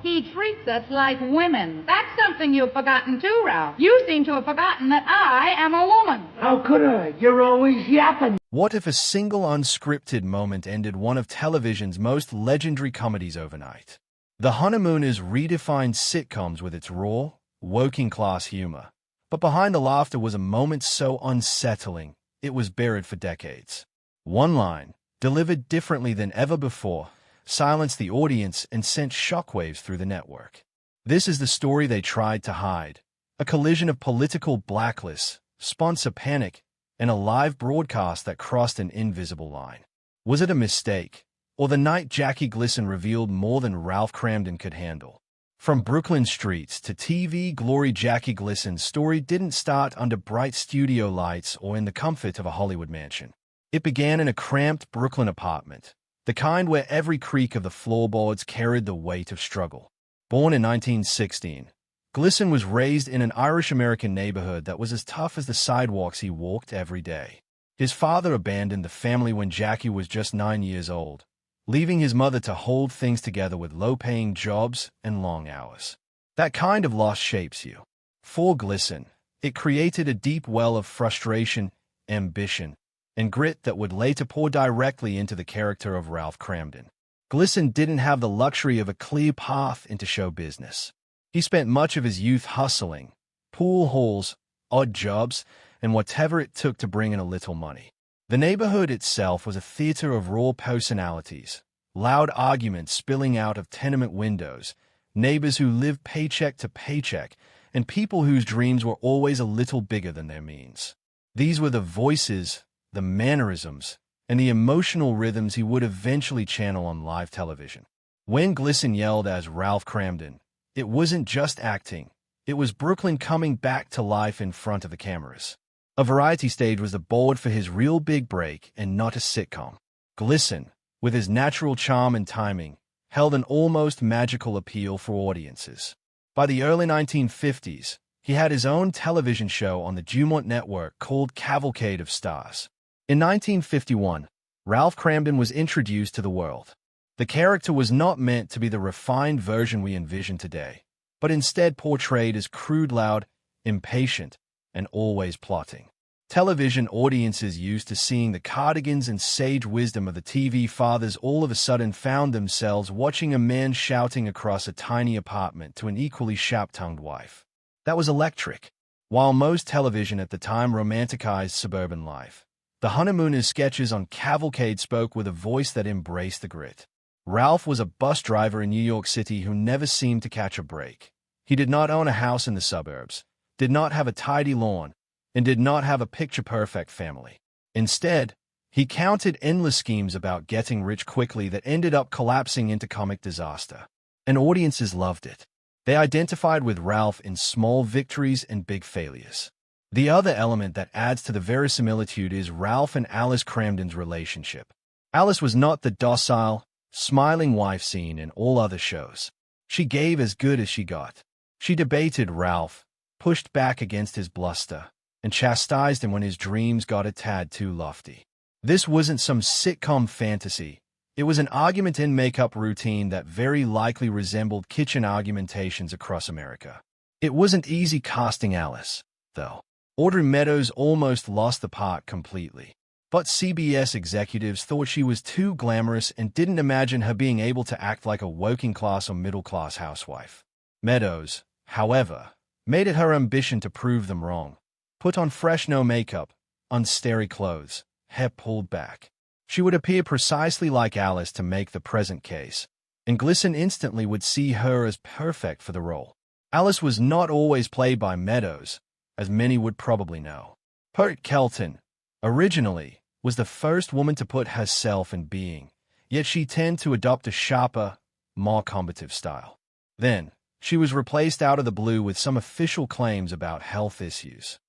He treats us like women. That's something you've forgotten too, Ralph. You seem to have forgotten that I am a woman. How could I? You're always yapping. What if a single unscripted moment ended one of television's most legendary comedies overnight? The Honeymooners redefined sitcoms with its raw, working-class humor. But behind the laughter was a moment so unsettling, it was buried for decades. One line, delivered differently than ever before, silenced the audience and sent shockwaves through the network. This is the story they tried to hide. A collision of political blacklists, sponsor panic, and a live broadcast that crossed an invisible line. Was it a mistake, or the night Jackie Gleason revealed more than Ralph Kramden could handle? From Brooklyn streets to TV glory, Jackie Gleason's story didn't start under bright studio lights or in the comfort of a Hollywood mansion. It began in a cramped Brooklyn apartment, the kind where every creak of the floorboards carried the weight of struggle. Born in 1916, Gleason was raised in an Irish-American neighborhood that was as tough as the sidewalks he walked every day. His father abandoned the family when Jackie was just 9 years old, leaving his mother to hold things together with low-paying jobs and long hours. That kind of loss shapes you. For Gleason, it created a deep well of frustration, ambition, and grit that would later pour directly into the character of Ralph Kramden. Gleason didn't have the luxury of a clear path into show business. He spent much of his youth hustling, pool halls, odd jobs, and whatever it took to bring in a little money. The neighborhood itself was a theater of raw personalities, loud arguments spilling out of tenement windows, neighbors who lived paycheck to paycheck, and people whose dreams were always a little bigger than their means. These were the voices, the mannerisms, and the emotional rhythms he would eventually channel on live television. When Gleason yelled as Ralph Kramden, it wasn't just acting, it was Brooklyn coming back to life in front of the cameras. A variety stage was the board for his real big break and not a sitcom. Gleason, with his natural charm and timing, held an almost magical appeal for audiences. By the early 1950s, he had his own television show on the Dumont Network called Cavalcade of Stars. In 1951, Ralph Kramden was introduced to the world. The character was not meant to be the refined version we envision today, but instead portrayed as crude, loud, impatient, and always plotting. Television audiences used to seeing the cardigans and sage wisdom of the TV fathers all of a sudden found themselves watching a man shouting across a tiny apartment to an equally sharp-tongued wife. That was electric. While most television at the time romanticized suburban life, the Honeymooners sketches on Cavalcade spoke with a voice that embraced the grit. Ralph was a bus driver in New York City who never seemed to catch a break. He did not own a house in the suburbs, did not have a tidy lawn, and did not have a picture-perfect family. Instead, he counted endless schemes about getting rich quickly that ended up collapsing into comic disaster. And audiences loved it. They identified with Ralph in small victories and big failures. The other element that adds to the verisimilitude is Ralph and Alice Kramden's relationship. Alice was not the docile, smiling wife seen in all other shows. She gave as good as she got. She debated Ralph, pushed back against his bluster, and chastised him when his dreams got a tad too lofty. This wasn't some sitcom fantasy. It was an argument in makeup routine that very likely resembled kitchen argumentations across America. It wasn't easy casting Alice, though. Audrey Meadows almost lost the part completely. But CBS executives thought she was too glamorous and didn't imagine her being able to act like a working-class or middle-class housewife. Meadows, however, made it her ambition to prove them wrong. Put on fresh no makeup, unstarry clothes, hair pulled back. She would appear precisely like Alice to make the present case, and Gleason instantly would see her as perfect for the role. Alice was not always played by Meadows, as many would probably know. Pert Kelton, originally, was the first woman to put herself in being, yet she tended to adopt a sharper, more combative style. Then, she was replaced out of the blue with some official claims about health issues.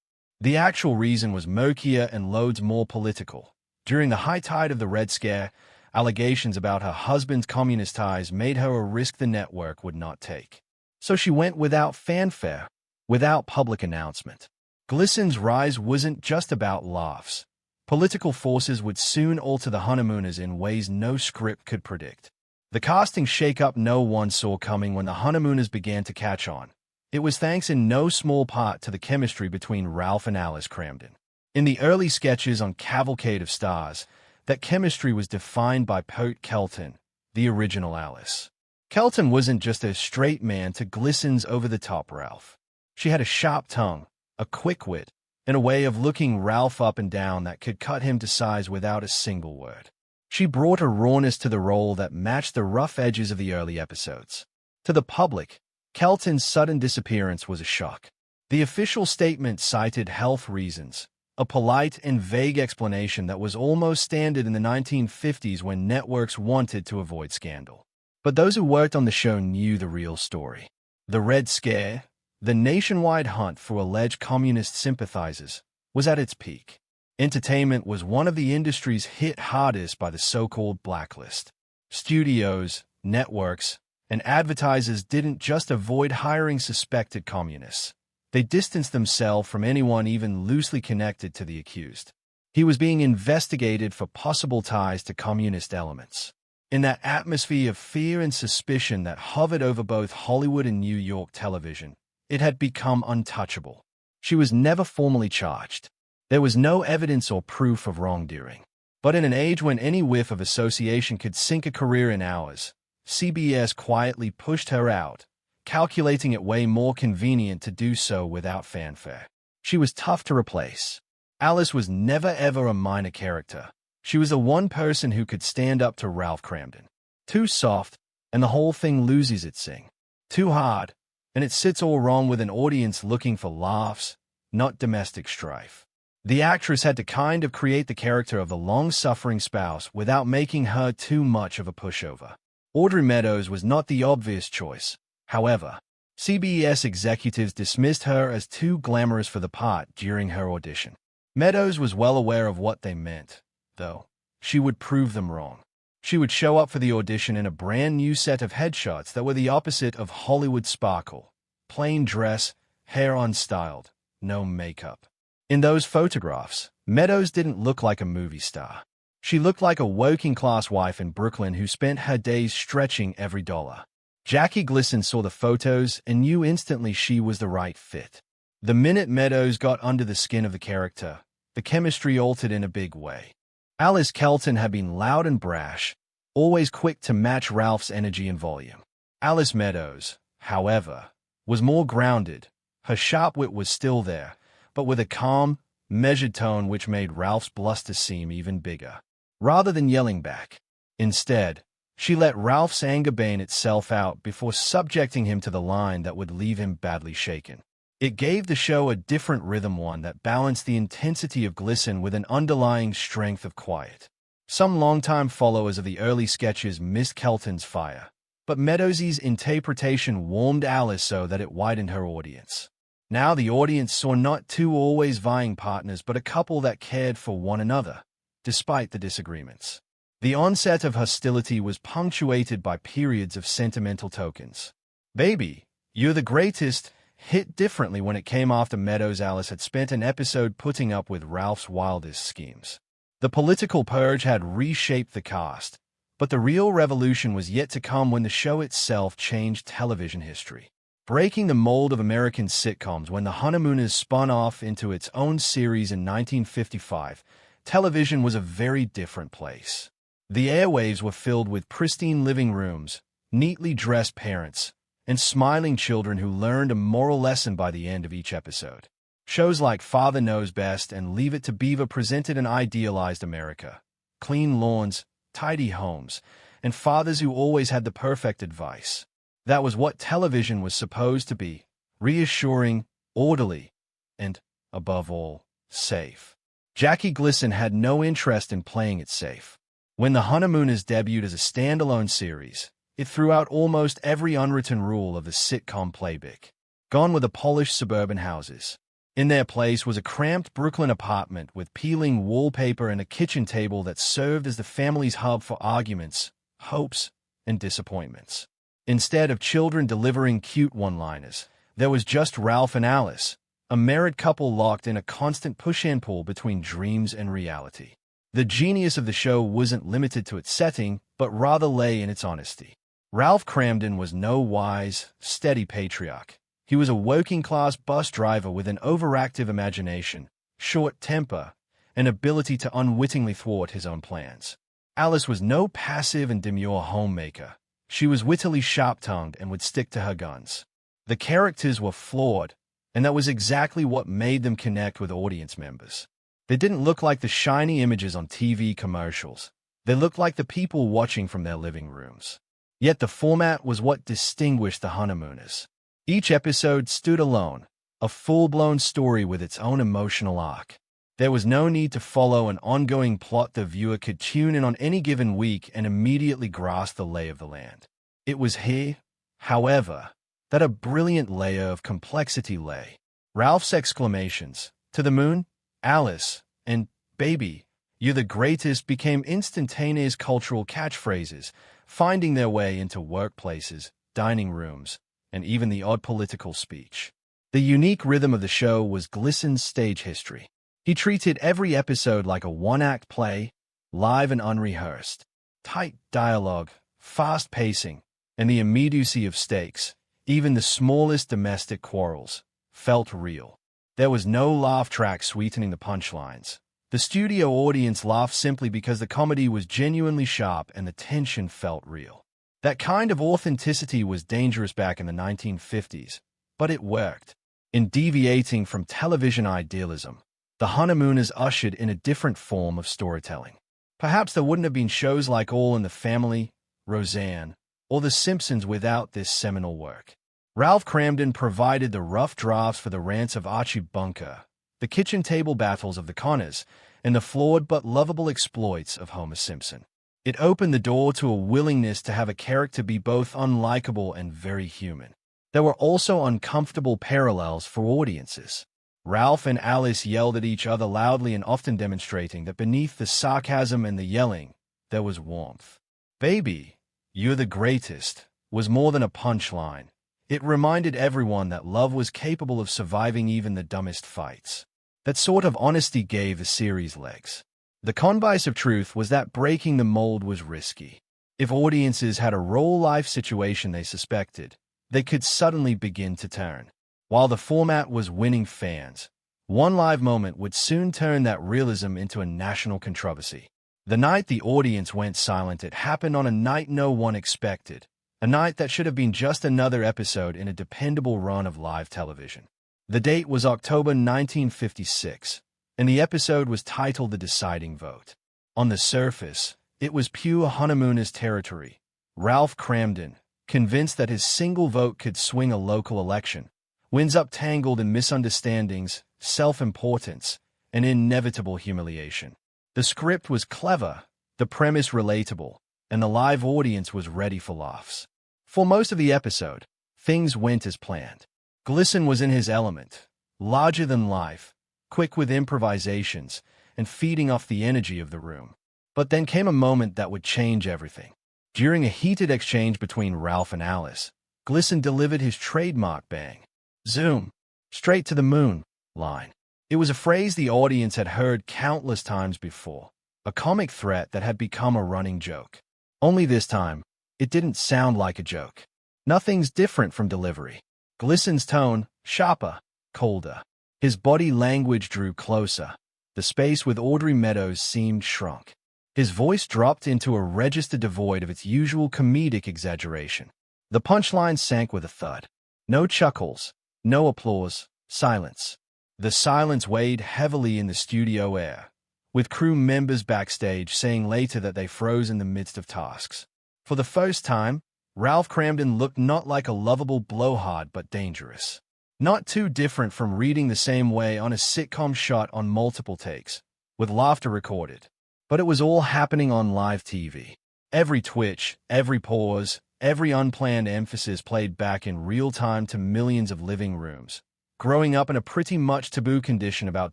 The actual reason was murkier and loads more political. During the high tide of the Red Scare, allegations about her husband's communist ties made her a risk the network would not take. So she went without fanfare, without public announcement. Gleason's rise wasn't just about laughs. Political forces would soon alter the Honeymooners in ways no script could predict. The casting shakeup no one saw coming when the Honeymooners began to catch on. It was thanks in no small part to the chemistry between Ralph and Alice Cramden. In the early sketches on Cavalcade of Stars, that chemistry was defined by Pete Kelton, the original Alice. Kelton wasn't just a straight man to Glisson's over-the-top Ralph. She had a sharp tongue, a quick wit, and a way of looking Ralph up and down that could cut him to size without a single word. She brought a rawness to the role that matched the rough edges of the early episodes. To the public, Kelton's sudden disappearance was a shock. The official statement cited health reasons, a polite and vague explanation that was almost standard in the 1950s when networks wanted to avoid scandal. But those who worked on the show knew the real story. The Red Scare, the nationwide hunt for alleged communist sympathizers, was at its peak. Entertainment was one of the industries hit hardest by the so-called blacklist. Studios, networks, and advertisers didn't just avoid hiring suspected communists. They distanced themselves from anyone even loosely connected to the accused. He was being investigated for possible ties to communist elements. In that atmosphere of fear and suspicion that hovered over both Hollywood and New York television, it had become untouchable. She was never formally charged. There was no evidence or proof of wrongdoing. But in an age when any whiff of association could sink a career in hours, CBS quietly pushed her out, calculating it way more convenient to do so without fanfare. She was tough to replace. Alice was never ever a minor character. She was the one person who could stand up to Ralph Cramden. Too soft, and the whole thing loses its sing. Too hard, and it sits all wrong with an audience looking for laughs, not domestic strife. The actress had to kind of create the character of the long-suffering spouse without making her too much of a pushover. Audrey Meadows was not the obvious choice. However, CBS executives dismissed her as too glamorous for the part during her audition. Meadows was well aware of what they meant, though. She would prove them wrong. She would show up for the audition in a brand new set of headshots that were the opposite of Hollywood sparkle. Plain dress, hair unstyled, no makeup. In those photographs, Meadows didn't look like a movie star. She looked like a working-class wife in Brooklyn who spent her days stretching every dollar. Jackie Glisson saw the photos and knew instantly she was the right fit. The minute Meadows got under the skin of the character, the chemistry altered in a big way. Alice Kelton had been loud and brash, always quick to match Ralph's energy and volume. Alice Meadows, however, was more grounded. Her sharp wit was still there, but with a calm, measured tone which made Ralph's bluster seem even bigger. Rather than yelling back, instead, she let Ralph's anger bane itself out before subjecting him to the line that would leave him badly shaken. It gave the show a different rhythm, one that balanced the intensity of Glisson with an underlying strength of quiet. Some longtime followers of the early sketches missed Kelton's fire, but Meadows's interpretation warmed Alice so that it widened her audience. Now the audience saw not two always vying partners but a couple that cared for one another, despite the disagreements. The onset of hostility was punctuated by periods of sentimental tokens. "Baby, you're the greatest," hit differently when it came after Meadows' Alice had spent an episode putting up with Ralph's wildest schemes. The political purge had reshaped the cast, but the real revolution was yet to come when the show itself changed television history. Breaking the mold of American sitcoms when the Honeymooners spun off into its own series in 1955, television was a very different place. The airwaves were filled with pristine living rooms, neatly dressed parents, and smiling children who learned a moral lesson by the end of each episode. Shows like Father Knows Best and Leave It to Beaver presented an idealized America. Clean lawns, tidy homes, and fathers who always had the perfect advice. That was what television was supposed to be: reassuring, orderly, and, above all, safe. Jackie Glisson had no interest in playing it safe. When the Honeymooners debuted as a standalone series, it threw out almost every unwritten rule of the sitcom playbook. Gone were the polished suburban houses. In their place was a cramped Brooklyn apartment with peeling wallpaper and a kitchen table that served as the family's hub for arguments, hopes, and disappointments. Instead of children delivering cute one-liners, there was just Ralph and Alice, a married couple locked in a constant push and pull between dreams and reality. The genius of the show wasn't limited to its setting, but rather lay in its honesty. Ralph Cramden was no wise, steady patriarch. He was a working-class bus driver with an overactive imagination, short temper, and ability to unwittingly thwart his own plans. Alice was no passive and demure homemaker. She was wittily sharp-tongued and would stick to her guns. The characters were flawed, and that was exactly what made them connect with audience members. They didn't look like the shiny images on TV commercials. They looked like the people watching from their living rooms. Yet the format was what distinguished the Honeymooners. Each episode stood alone, a full-blown story with its own emotional arc. There was no need to follow an ongoing plot. The viewer could tune in on any given week and immediately grasp the lay of the land. It was here, however, that a brilliant layer of complexity lay. Ralph's exclamations, "To the moon, Alice," and "Baby, you're the greatest," became instantaneous cultural catchphrases, finding their way into workplaces, dining rooms, and even the odd political speech. The unique rhythm of the show was Glisson's stage history. He treated every episode like a one-act play, live and unrehearsed. Tight dialogue, fast pacing, and the immediacy of stakes, even the smallest domestic quarrels, felt real. There was no laugh track sweetening the punchlines. The studio audience laughed simply because the comedy was genuinely sharp and the tension felt real. That kind of authenticity was dangerous back in the 1950s, but it worked. In deviating from television idealism, the Honeymooners ushered in a different form of storytelling. Perhaps there wouldn't have been shows like All in the Family, Roseanne, or The Simpsons without this seminal work. Ralph Cramden provided the rough drafts for the rants of Archie Bunker, the kitchen table battles of the Connors, and the flawed but lovable exploits of Homer Simpson. It opened the door to a willingness to have a character be both unlikable and very human. There were also uncomfortable parallels for audiences. Ralph and Alice yelled at each other loudly and often demonstrating that beneath the sarcasm and the yelling, there was warmth. "Baby, you're the greatest," was more than a punchline. It reminded everyone that love was capable of surviving even the dumbest fights. That sort of honesty gave the series legs. The convice of truth was that breaking the mold was risky. If audiences had a real-life situation they suspected, they could suddenly begin to turn. While the format was winning fans, one live moment would soon turn that realism into a national controversy. The night the audience went silent, it happened on a night no one expected. A night that should have been just another episode in a dependable run of live television. The date was October 1956, and the episode was titled The Deciding Vote. On the surface, it was pure Honeymooners territory. Ralph Cramden, convinced that his single vote could swing a local election, winds up tangled in misunderstandings, self-importance, and inevitable humiliation. The script was clever, the premise relatable, and the live audience was ready for laughs. For most of the episode, things went as planned. Glisson was in his element, larger than life, quick with improvisations, and feeding off the energy of the room. But then came a moment that would change everything. During a heated exchange between Ralph and Alice, Glisson delivered his trademark bang, zoom, straight to the moon line. It was a phrase the audience had heard countless times before, a comic threat that had become a running joke. Only this time, it didn't sound like a joke. Nothing's different from delivery. Glisson's tone, sharper, colder. His body language drew closer. The space with Audrey Meadows seemed shrunk. His voice dropped into a register devoid of its usual comedic exaggeration. The punchline sank with a thud. No chuckles, no applause, silence. The silence weighed heavily in the studio air, with crew members backstage saying later that they froze in the midst of tasks. For the first time, Ralph Cramden looked not like a lovable blowhard but dangerous. Not too different from reading the same way on a sitcom shot on multiple takes, with laughter recorded. But it was all happening on live TV. Every twitch, every pause, every unplanned emphasis played back in real time to millions of living rooms. Growing up in a pretty much taboo condition about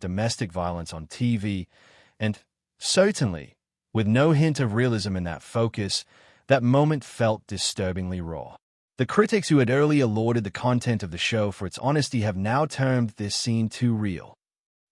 domestic violence on TV, and, certainly, with no hint of realism in that focus, that moment felt disturbingly raw. The critics who had earlier lauded the content of the show for its honesty have now termed this scene too real.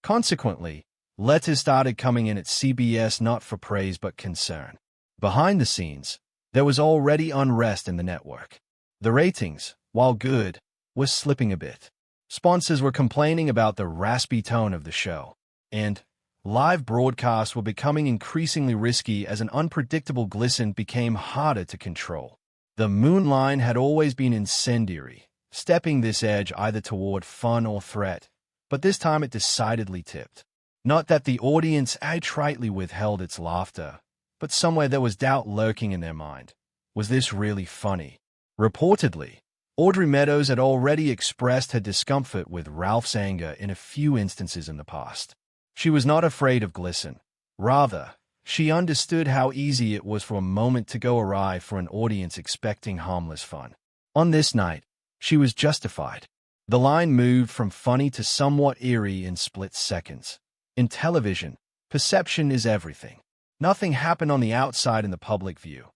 Consequently, Letters started coming in at CBS not for praise but concern. Behind the scenes, there was already unrest in the network. The ratings, while good, were slipping a bit. Sponsors were complaining about the raspy tone of the show, and live broadcasts were becoming increasingly risky as an unpredictable glisten became harder to control. The Moon line had always been incendiary, stepping this edge either toward fun or threat, but this time it decidedly tipped. Not that the audience adroitly withheld its laughter, but somewhere there was doubt lurking in their mind. Was this really funny? Reportedly, Audrey Meadows had already expressed her discomfort with Ralph's anger in a few instances in the past. She was not afraid of glisten. Rather, she understood how easy it was for a moment to go awry for an audience expecting harmless fun. On this night, she was justified. The line moved from funny to somewhat eerie in split seconds. In television, perception is everything. Nothing happened on the outside in the public view.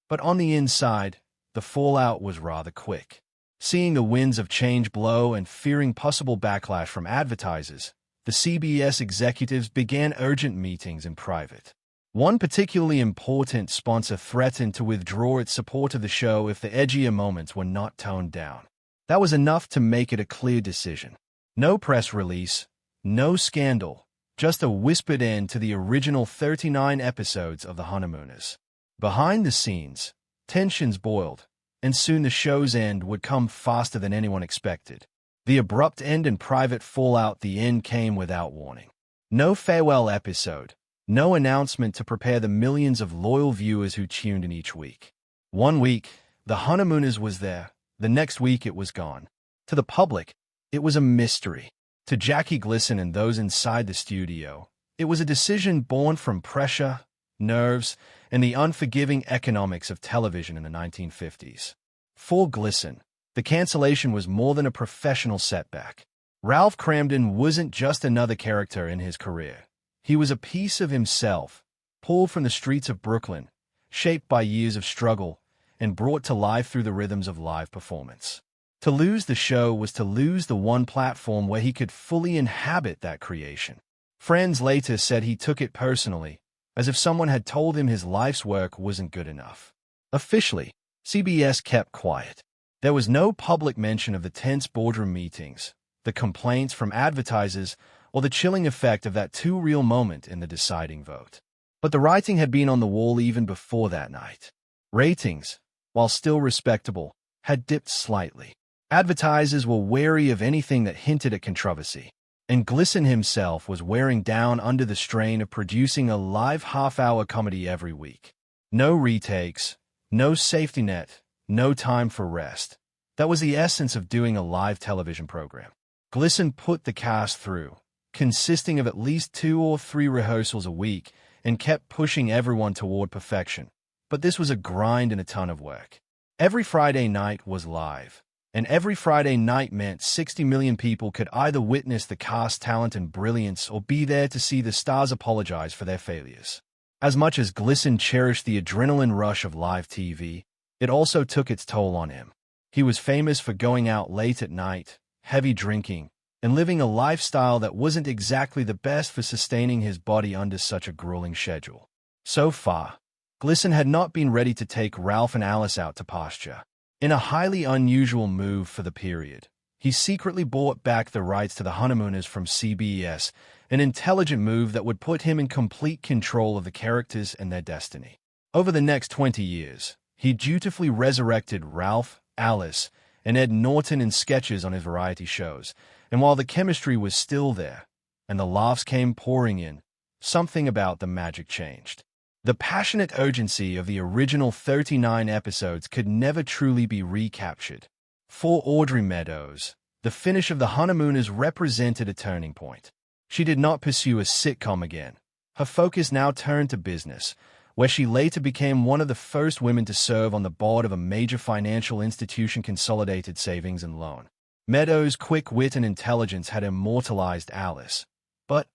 But on the inside, the fallout was rather quick. Seeing the winds of change blow and fearing possible backlash from advertisers, the CBS executives began urgent meetings in private. One particularly important sponsor threatened to withdraw its support of the show if the edgier moments were not toned down. That was enough to make it a clear decision. No press release, no scandal, just a whispered end to the original 39 episodes of The Honeymooners. Behind the scenes, tensions boiled, and soon the show's end would come faster than anyone expected. The abrupt end and private fallout, the end came without warning. No farewell episode, no announcement to prepare the millions of loyal viewers who tuned in each week. One week, The Honeymooners was there. The next week it was gone. To the public, it was a mystery. To Jackie Gleason and those inside the studio, it was a decision born from pressure, nerves, and the unforgiving economics of television in the 1950s. For Gleason, the cancellation was more than a professional setback. Ralph Cramden wasn't just another character in his career. He was a piece of himself, pulled from the streets of Brooklyn, shaped by years of struggle, and brought to life through the rhythms of live performance. To lose the show was to lose the one platform where he could fully inhabit that creation. Friends later said he took it personally, as if someone had told him his life's work wasn't good enough. Officially, CBS kept quiet. There was no public mention of the tense boardroom meetings, the complaints from advertisers, or the chilling effect of that too-real moment in the deciding vote. But the writing had been on the wall even before that night. Ratings, while still respectable, had dipped slightly. Advertisers were wary of anything that hinted at controversy, and Gleason himself was wearing down under the strain of producing a live half-hour comedy every week. No retakes, no safety net, no time for rest. That was the essence of doing a live television program. Gleason put the cast through, consisting of at least 2 or 3 rehearsals a week, and kept pushing everyone toward perfection. But this was a grind and a ton of work. Every Friday night was live, and every Friday night meant 60 million people could either witness the cast's talent and brilliance or be there to see the stars apologize for their failures. As much as Gleason cherished the adrenaline rush of live TV, it also took its toll on him. He was famous for going out late at night, heavy drinking, and living a lifestyle that wasn't exactly the best for sustaining his body under such a grueling schedule. So far, Gleason had not been ready to take Ralph and Alice out to pasture. In a highly unusual move for the period, he secretly bought back the rights to The Honeymooners from CBS, an intelligent move that would put him in complete control of the characters and their destiny. Over the next 20 years, he dutifully resurrected Ralph, Alice, and Ed Norton in sketches on his variety shows, and while the chemistry was still there, and the laughs came pouring in, something about the magic changed. The passionate urgency of the original 39 episodes could never truly be recaptured. For Audrey Meadows, the finish of The Honeymooners represented a turning point. She did not pursue a sitcom again. Her focus now turned to business, where she later became one of the first women to serve on the board of a major financial institution, Consolidated Savings and Loan. Meadows' quick wit and intelligence had immortalized Alice, but,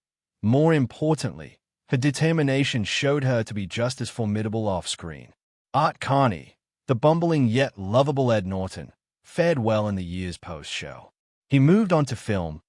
more importantly, her determination showed her to be just as formidable off-screen. Art Carney, the bumbling yet lovable Ed Norton, fared well in the years post-show. He moved on to film,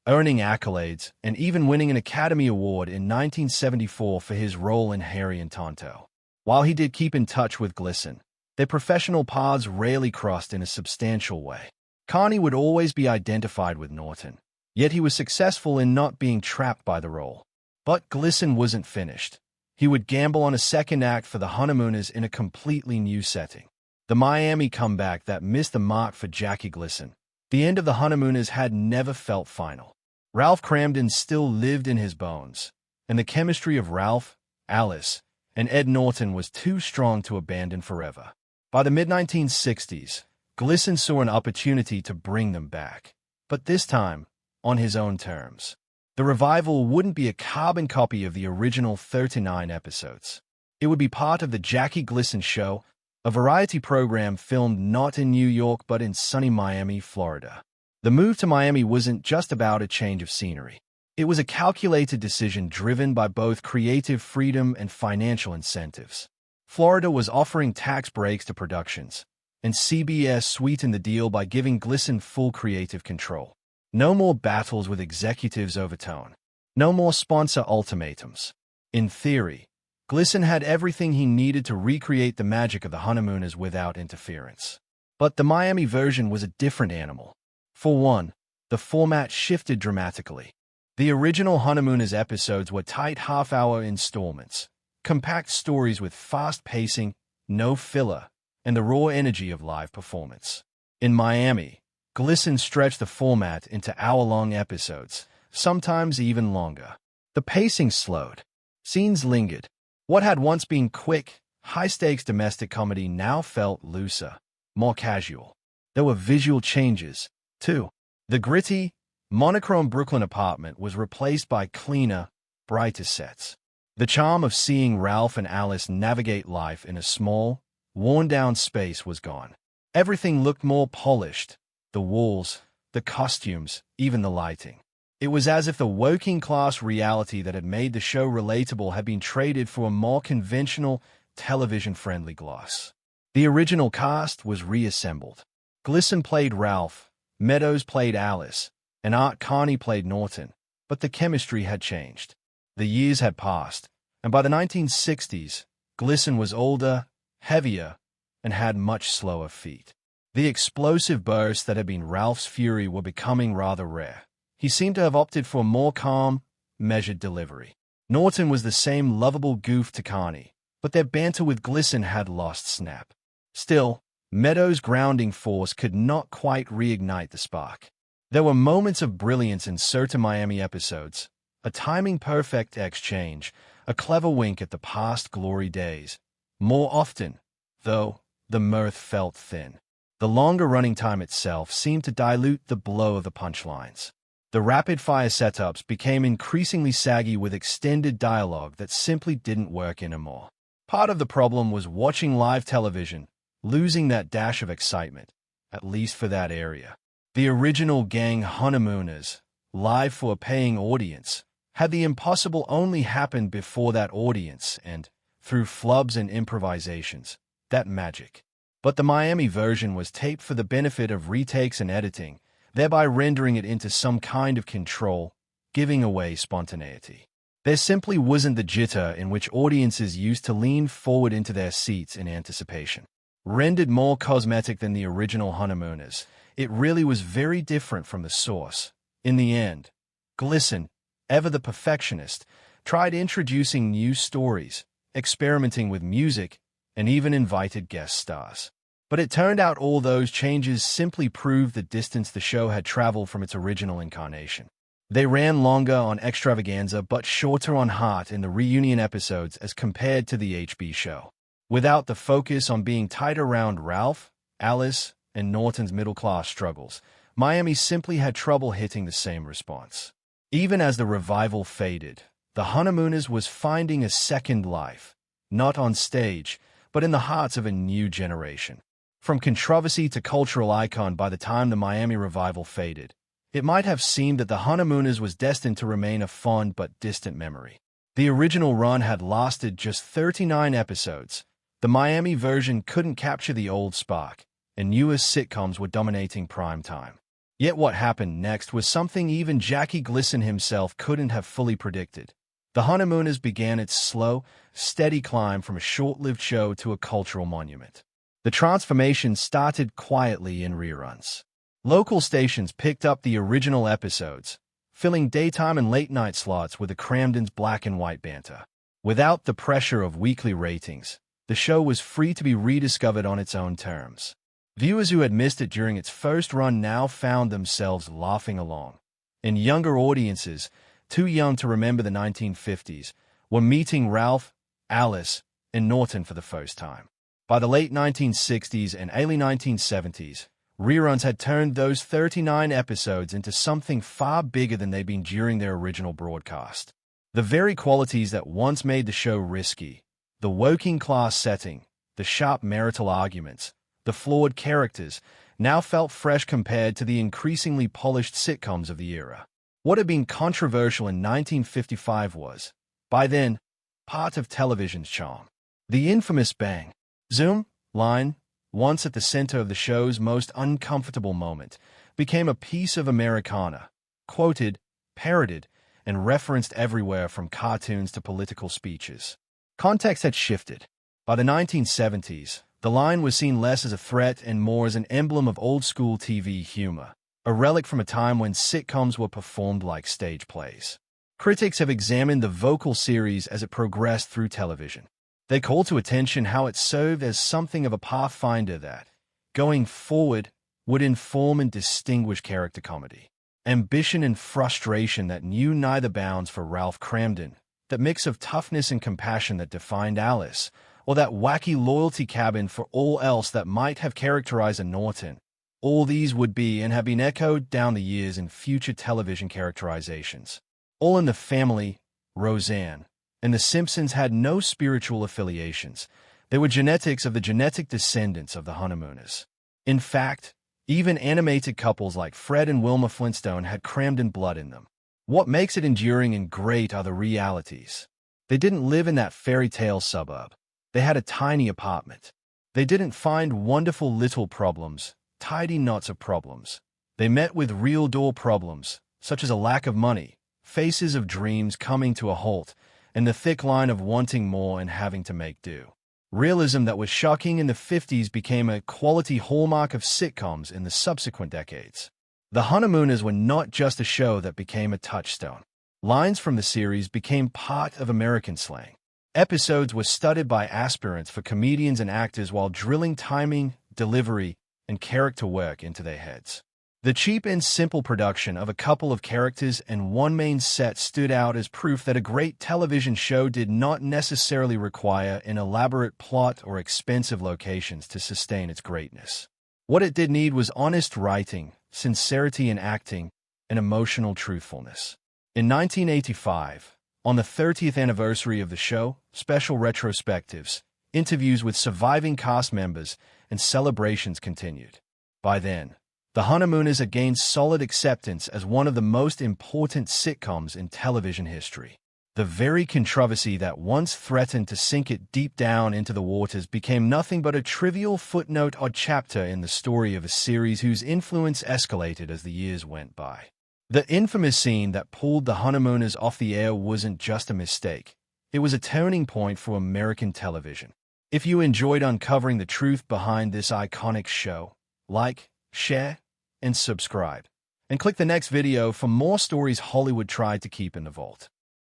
earning accolades and even winning an Academy Award in 1974 for his role in Harry and Tonto. While he did keep in touch with Glisson, their professional paths rarely crossed in a substantial way. Carney would always be identified with Norton, yet he was successful in not being trapped by the role. But Glisson wasn't finished. He would gamble on a second act for the Honeymooners in a completely new setting. The Miami comeback that missed the mark for Jackie Glisson. The end of the Honeymooners had never felt final. Ralph Cramden still lived in his bones, and the chemistry of Ralph, Alice, and Ed Norton was too strong to abandon forever. By the mid-1960s, Glisson saw an opportunity to bring them back, but this time, on his own terms. The revival wouldn't be a carbon copy of the original 39 episodes. It would be part of the Jackie Glisson Show, a variety program filmed not in New York but in sunny Miami, Florida. The move to Miami wasn't just about a change of scenery. It was a calculated decision driven by both creative freedom and financial incentives. Florida was offering tax breaks to productions, and CBS sweetened the deal by giving Glisson full creative control. No more battles with executives over tone. No more sponsor ultimatums. In theory, Glisson had everything he needed to recreate the magic of the Honeymooners without interference. But the Miami version was a different animal. For one, the format shifted dramatically. The original Honeymooners episodes were tight half-hour installments, compact stories with fast pacing, no filler, and the raw energy of live performance. In Miami, Glisson stretched the format into hour-long episodes, sometimes even longer. The pacing slowed. Scenes lingered. What had once been quick, high-stakes domestic comedy now felt looser, more casual. There were visual changes, too. The gritty, monochrome Brooklyn apartment was replaced by cleaner, brighter sets. The charm of seeing Ralph and Alice navigate life in a small, worn-down space was gone. Everything looked more polished. The walls, the costumes, even the lighting. It was as if the working-class reality that had made the show relatable had been traded for a more conventional, television-friendly gloss. The original cast was reassembled. Glisson played Ralph, Meadows played Alice, and Art Carney played Norton, but the chemistry had changed. The years had passed, and by the 1960s, Glisson was older, heavier, and had much slower feet. The explosive bursts that had been Ralph's fury were becoming rather rare. He seemed to have opted for a more calm, measured delivery. Norton was the same lovable goof to Carney, but their banter with Glisson had lost snap. Still, Meadows' grounding force could not quite reignite the spark. There were moments of brilliance in certain Miami episodes, a timing-perfect exchange, a clever wink at the past glory days. More often, though, the mirth felt thin. The longer running time itself seemed to dilute the blow of the punchlines. The rapid-fire setups became increasingly saggy with extended dialogue that simply didn't work anymore. Part of the problem was watching live television, losing that dash of excitement, at least for that area. The original gang Honeymooners, live for a paying audience, had the impossible only happened before that audience and, through flubs and improvisations, that magic. But the Miami version was taped for the benefit of retakes and editing, thereby rendering it into some kind of control, giving away spontaneity. There simply wasn't the jitter in which audiences used to lean forward into their seats in anticipation. Rendered more cosmetic than the original Honeymooners, it really was very different from the source. In the end, Glisson, ever the perfectionist, tried introducing new stories, experimenting with music, and even invited guest stars. But it turned out all those changes simply proved the distance the show had traveled from its original incarnation. They ran longer on extravaganza but shorter on heart in the reunion episodes as compared to the HB show. Without the focus on being tight around Ralph, Alice, and Norton's middle-class struggles, Miami simply had trouble hitting the same response. Even as the revival faded, the Honeymooners was finding a second life, not on stage, but in the hearts of a new generation. From controversy to cultural icon by the time the Miami revival faded, it might have seemed that the Honeymooners was destined to remain a fond but distant memory. The original run had lasted just 39 episodes. The Miami version couldn't capture the old spark, and newest sitcoms were dominating prime time. Yet what happened next was something even Jackie Gleason himself couldn't have fully predicted. The Honeymooners began its slow, steady climb from a short-lived show to a cultural monument. The transformation started quietly in reruns. Local stations picked up the original episodes, filling daytime and late-night slots with the Cramden's black-and-white banter. Without the pressure of weekly ratings, the show was free to be rediscovered on its own terms. Viewers who had missed it during its first run now found themselves laughing along. And younger audiences, too young to remember the 1950s, were meeting Ralph, Alice, and Norton for the first time. By the late 1960s and early 1970s, reruns had turned those 39 episodes into something far bigger than they'd been during their original broadcast. The very qualities that once made the show risky, the working-class setting, the sharp marital arguments, the flawed characters, now felt fresh compared to the increasingly polished sitcoms of the era. What had been controversial in 1955 was, by then, part of television's charm. The infamous bang, zoom, line, once at the center of the show's most uncomfortable moment, became a piece of Americana, quoted, parodied, and referenced everywhere from cartoons to political speeches. Context had shifted. By the 1970s, the line was seen less as a threat and more as an emblem of old-school TV humor, a relic from a time when sitcoms were performed like stage plays. Critics have examined the vocal series as it progressed through television. They call to attention how it served as something of a pathfinder that, going forward, would inform and distinguish character comedy. Ambition and frustration that knew neither bounds for Ralph Cramden, that mix of toughness and compassion that defined Alice, or that wacky loyalty cabin for all else that might have characterized a Norton. All these would be and have been echoed down the years in future television characterizations. All in the Family, Roseanne, and The Simpsons had no spiritual affiliations. They were genetics of the genetic descendants of the Honeymooners. In fact, even animated couples like Fred and Wilma Flintstone had Cramden blood in them. What makes it enduring and great are the realities. They didn't live in that fairy tale suburb. They had a tiny apartment. They didn't find wonderful little problems, tidy knots of problems. They met with real door problems, such as a lack of money, faces of dreams coming to a halt, and the thick line of wanting more and having to make do. Realism that was shocking in the 50s became a quality hallmark of sitcoms in the subsequent decades. The Honeymooners were not just a show that became a touchstone. Lines from the series became part of American slang. Episodes were studied by aspirants for comedians and actors while drilling timing, delivery, and character work into their heads. The cheap and simple production of a couple of characters and one main set stood out as proof that a great television show did not necessarily require an elaborate plot or expensive locations to sustain its greatness. What it did need was honest writing, sincerity in acting, and emotional truthfulness. In 1985, on the 30th anniversary of the show, special retrospectives, interviews with surviving cast members, and celebrations continued. By then, The Honeymooners had gained solid acceptance as one of the most important sitcoms in television history. The very controversy that once threatened to sink it deep down into the waters became nothing but a trivial footnote or chapter in the story of a series whose influence escalated as the years went by. The infamous scene that pulled The Honeymooners off the air wasn't just a mistake. It was a turning point for American television. If you enjoyed uncovering the truth behind this iconic show, like, share, and subscribe. And click the next video for more stories Hollywood tried to keep in the vault.